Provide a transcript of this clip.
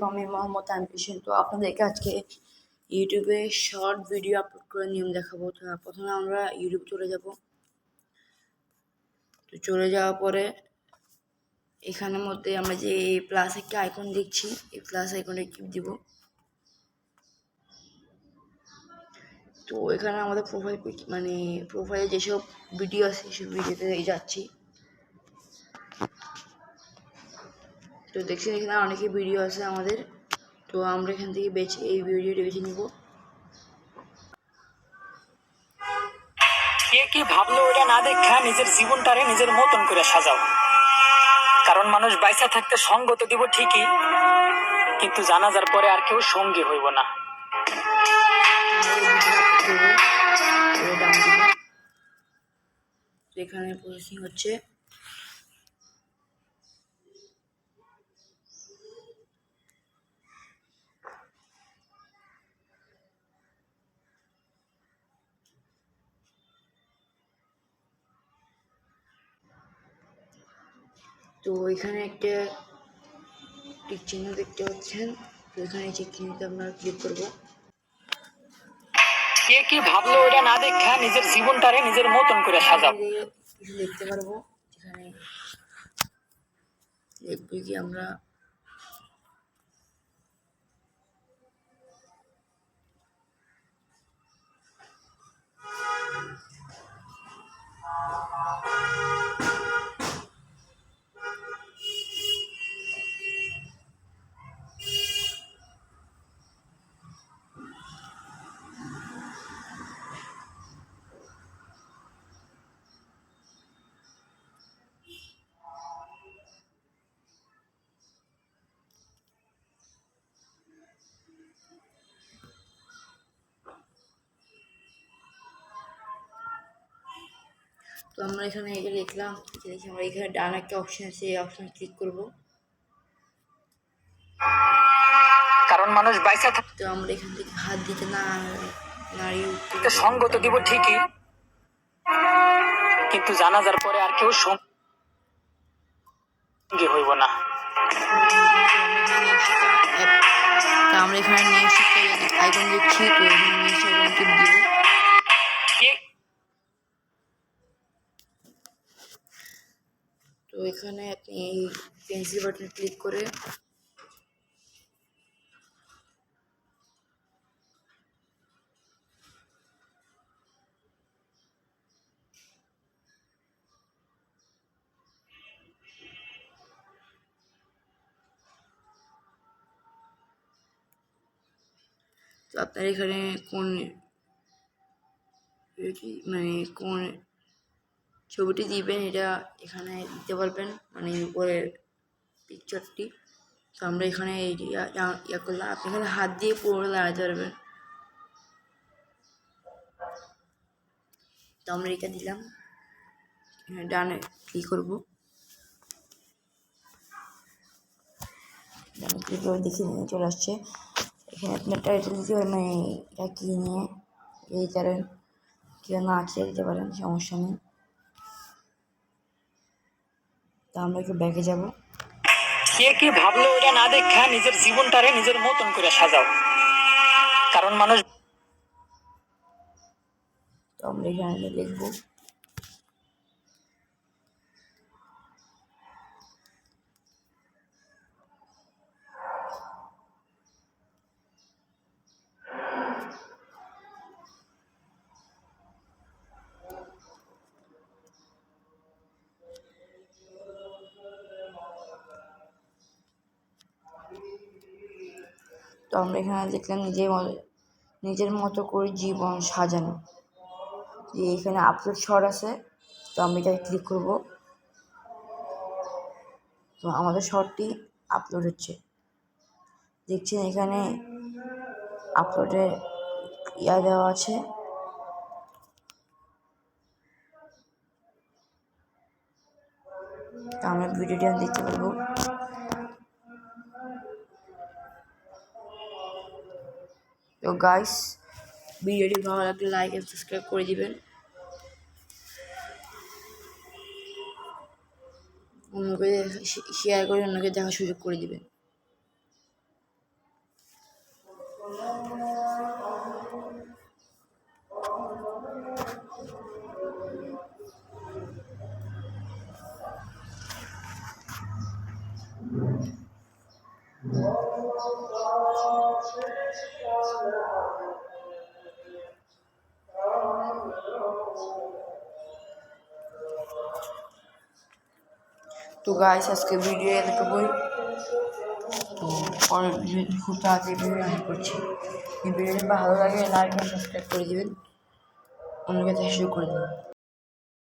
আমি মোহাম্মদ আনপিশন। তো আপনাদেরকে আজকে ইউটিউবে শর্ট ভিডিও আপলোড করে নিয়ম দেখাবো। তো প্রথমে আমরা ইউটিউব চলে যাব। তো চলে যাওয়ার পরে এখানের মধ্যে আমরা যে প্লাস একটা আইকন দেখছি, এই প্লাস আইকনে ক্লিক দিব। তো এখানে আমাদের প্রোফাইলে যেসব ভিডিও আছে সেসব ভিডিওতে যাচ্ছি। তো দেখছেন এখানে অনেকই ভিডিও আছে আমাদের। তো আমরা এখান থেকে এই ভিডিওটা বেছে নিব। কে কি ভাবলো এটা না দেখা নিজের জীবনটারে নিজের মতন করে সাজাও। কারণ মানুষ বাইসা থাকতে সঙ্গ তো দিব ঠিকই, কিন্তু জানাজার পরে আর কেউ সঙ্গী হইব না। এখানে প্রসেসিং হচ্ছে। তো এখানে একটা টিক চিহ্ন দেখতে পাচ্ছেন। তো এখানে টিক চিহ্নতে আমরা ক্লিক করব। কে কি ভাবলো এটা না দেখা নিজের জীবনটারে নিজের মতন করে সাজাও। কিছু দেখতে পারবো, যেখানে দেখবো কি আমরা তো আমরা এখানে এটা লিখলাম। দেখি আমরা এখানে ডান একটা অপশন আছে, এই অপশনে ক্লিক করব। কারণ মানুষ বাইসা তো আমরা এখান থেকে হাত দিতে নারী সঙ্গ তো দিব ঠিকই, কিন্তু জানাজার পরে আর কেউ সঙ্গী হইব না। আমরা এখানে নেক্সট আইকন দেখছি। তো এখানে নেক্সট আইকন ক্লিক দিব। তো এখানে আপনি এই পেন্সিল বাটনে ক্লিক করে তো আপনার এখানে কোন ছবিটি দিবেন এটা এখানে দিতে পারবেন, উপরের পিকচারটি। তো আমরা এখানে ইয়া করলাম। আপনি এখানে হাত দিয়ে পুরো লাগাতে পারবেন। তো আমরা এটা দিলাম, ডানে ক্লিক করবো। ডানে ক্লিক করে দেখে নিয়ে চলে আসছে। এখানে আপনার টাইটেল দিতে পারেন, এটা কী নিয়ে এই পারেন, কেউ না আছে দিতে পারেন, সমস্যা নেই। তো আমরা একটু ব্যাকে যাব। কে কি ভাবলো এটা না দেখা নিজের জীবনটারে নিজের মতন করে সাজাও। কারণ মানুষ তো আমরা এখানে লিখবো তো আমরা এখানে দেখলাম নিজের মতো করে জীবন সাজানো। যে এখানে আপলোড শট আছে। তো আমি এটা ক্লিক করব। তো আমাদের শটটি আপলোড হচ্ছে, দেখছেন এখানে আপলোডে দেওয়া আছে। তো আমরা ভিডিওটি দেখতে পারবো। তো গাইস, ভিডিওটি ভালো লাগলে লাইক এন্ড সাবস্ক্রাইব করে দিবেন। অন্যকে শেয়ার করে অন্যকে দেখার সুযোগ করে দিবেন। তো গাইস আজকে ভিডিও এতটুকুই। তো পরের ভিডিও খুব তাড়াতাড়ি ভিডিও আমি করছি। এই ভিডিওটি ভালো লাগে লাইক আর সাবস্ক্রাইব করে দিবেন, অন্য কাছে শুরু করে দেবেন।